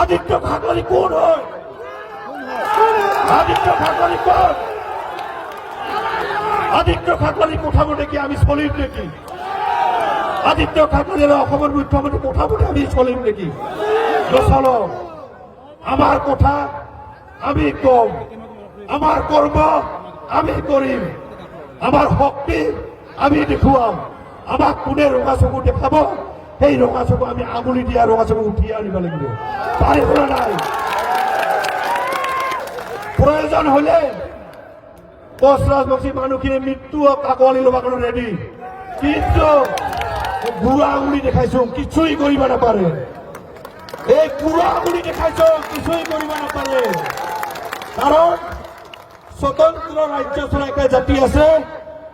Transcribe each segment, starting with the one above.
আদিত্য খাগড়ালি কোন হয়? আদিত্য খাগড়ালি কোন? আদিত্য খাগড়ালি কথা বলে কি আমি সলিম নাকি? আদিত্য খাগড়ালির অসমের মুখ্যমন্ত্রী কথা বলে আমি সলিম নাকি? চলো আমার কথা আমি কম, আমার কর্ম আমি করিম, আমার শক্তি আমি দেখুৱাম। আমাক কোনে ৰঙা চকু দেখাব, সেই ৰঙা চকু আমি আঙুলি দিয়া ৰঙা চকু উঠিয়ে আনিব লাগিব। পাৰিব নাই? প্ৰয়োজন হলে কোচ ৰাজবংশী মানুহখিনি মৃত্যু কাকোৱালি ল'ব কাৰণে ৰেডি, কিন্তু বুঢ়া আঙুলি দেখাইছো কিছুই কৰিব নাপাৰে। এই বুঢ়া আঙুলি দেখাইছো কিছুই কৰিব নাপাৰে, কাৰণ স্বতন্ত্ৰ ৰাজ্য চলাই জাতি আছে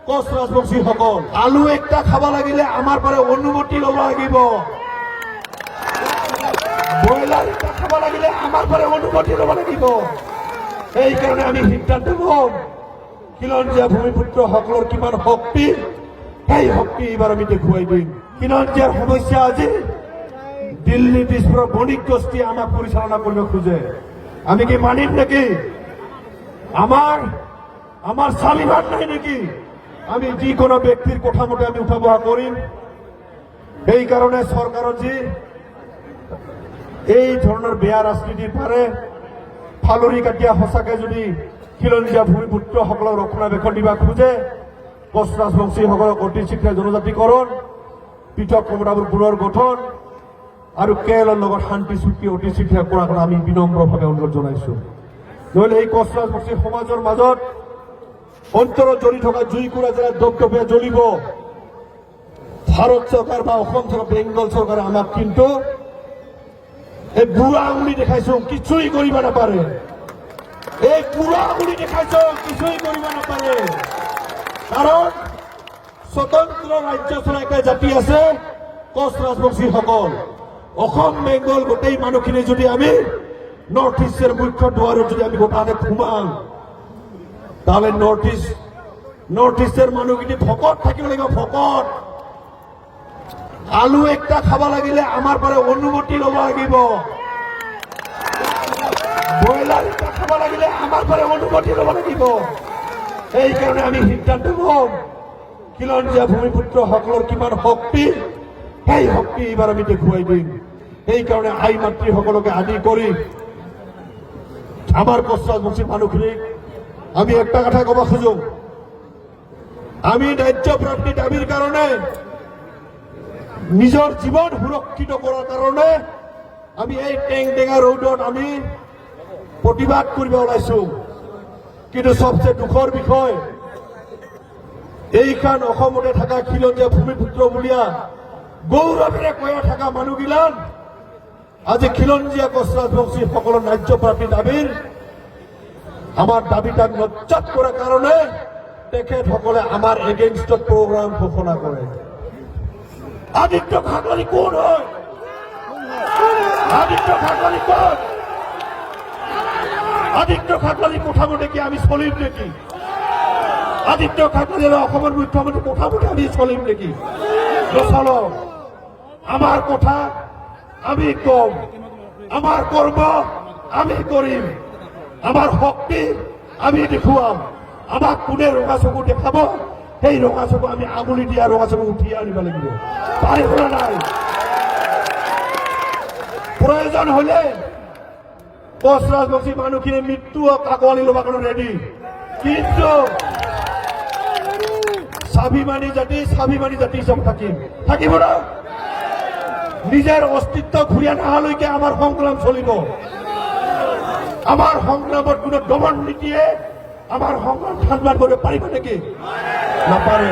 কোচ ৰাজবংশীসকল। আলু একটা খাব লাগিলে আমাৰ পৰা অনুমতি ল'ব লাগিব, ব্ৰইলাৰ এটা খাব লাগিলে আমাৰ পৰা অনুমতি ল'ব লাগিব। সেইকাৰণে আমি সিদ্ধান্ত ল'ম খিলঞ্জীয়া ভূমিপুত্ৰসকলৰ কিমান শক্তি, সেই শক্তি এইবাৰ আমি দেখুৱাই দিম। খিলঞ্জীয়াৰ সমস্যা আজি দিল্লী দিছপুৰৰ বণিক গোষ্ঠীয়ে আমাক পৰিচালনা কৰিব খোজে, আমি কি মানিম নেকি? আমার স্বাভিমান নাই নেকি? আমি যিকোনো ব্যক্তির কথা মতে আমি উঠা বহা করিম। এই কারণে সরকারের যে এই ধরনের বেয়া রাজনীতির পারে ফালুরি কাটিয়া সঁচাকে যদি খিলঞ্জীয়া ভূমিপুত্ৰসকলক ৰক্ষণাবেক্ষণ দিব খোজে, কোচ ৰাজবংশীসকলক অতি শীঘ্ৰে জনজাতিকৰণ, পৃথক কমতাবোৰ পুনৰ গঠন আৰু কেৰলৰ লগত শান্তি চুক্তি অতি শীঘ্ৰে কৰাৰ কাৰণে আমি বিনম্ৰভাৱে অনুৰোধ জনাইছো। নহলে এই কোচ ৰাজবংশী সমাজৰ মাজত অন্তৰত জ্বলি থকা জুইকুৰা যেনে দপদপে জ্বলিব। ভাৰত চৰকাৰ বা অসম চৰকাৰ, বেংগল চৰকাৰে আমাক কিন্তু এই বুঢ়া আঙুলি দেখাইছো কিছুই কৰিব নাপাৰে। এই বুঢ়া আঙুলি দেখাইছো কিছুই কৰিব নাপাৰে, কাৰণ স্বতন্ত্ৰ ৰাজ্য চলাই জাতি আছে কোচ ৰাজবংশীসকল। অসম বেংগল গোটেই মানুহখিনি যদি আমি নৰ্থ ইষ্টেৰ মুখ্য দুয়াৰে যদি আমি গোটাতে ঘুমাং, তাহলে নৰ্থ ইষ্টের মানুহখিনি ভকত থাকিব লাগিব। ভকত আলু একটা খাব লাগিলে আমার পৰা অনুমতি ল'ব লাগিব, ব্ৰইলাৰ এটা খাব লাগিলে আমাৰ পৰা অনুমতি ল'ব লাগিব। সেইকাৰণে আমি সিদ্ধান্ত ল'ম খিলঞ্জীয়া ভূমিপুত্ৰসকলৰ কিমান শক্তি, সেই শক্তি এইবাৰ আমি দেখুৱাই দিম। সেইকাৰণে আই মাতৃসকলকে আদি কৰি আমাৰ কোচ ৰাজবংশী মানুহখিনিক আমি একটা কথা কব খোজো, আমি ন্যায্য প্ৰাপ্তি দাবীৰ কাৰণে, নিজৰ জীৱন সুৰক্ষিত কৰাৰ কাৰণে আমি এই টেংটেঙা ৰোডত আমি প্ৰতিবাদ কৰিব ওলাইছো। কিন্তু সবচেয়ে দুখৰ বিষয়, এইখন অসমতে থকা খিলঞ্জীয়া ভূমিপুত্ৰ বুলিয়া গৌৰৱেৰে কৈ থকা মানুহগিলান আজি খিলঞ্জীয়া কোচ ৰাজবংশীসকলৰ ন্যায্য প্ৰাপ্তি দাবীৰ আমার দাবিটা নজ্জাত করার কারণে তেখেতসকলে আমার এগেইনস্টত প্রোগ্রাম ঘোষণা করে। আদিত্য খাগড়ালি কোন হয়? আদিত্য খাগড়ালি কোন? আদিত্য খাগড়ালি কথা বলে কি আমি সলিম নাকি? আদিত্য খাগড়ালির অসমের মুখ্যমন্ত্রী কথা বলে আমি সলিম নাকি? চলো আমার কথা আমি কম, আমার কর্ম আমি করিম, আমার শক্তি আমি দেখুৱাম। আমাক কোনে ৰঙা চকু দেখাব, সেই ৰঙা চকু আমি আঙুলি দিয়া ৰঙা চকু উঠিয়ে আনিব লাগিব। পাৰিব নাই? প্ৰয়োজন হলে কোচ ৰাজবংশী মানুহখিনি মৃত্যু কাকোৱালি ল'ব কাৰণে ৰেডি, কিন্তু স্বাভিমানী জাতি চব থাকিব না। নিজেৰ অস্তিত্ব ঘূৰিয়া নহালৈকে আমাৰ সংগ্ৰাম চলিব। আমাৰ সংগ্ৰামত কোনো দমন নীতিয়ে আমাৰ সংগ্ৰাম ঠান্ডা কৰতে পাৰিব নাকি? নাপাৰে।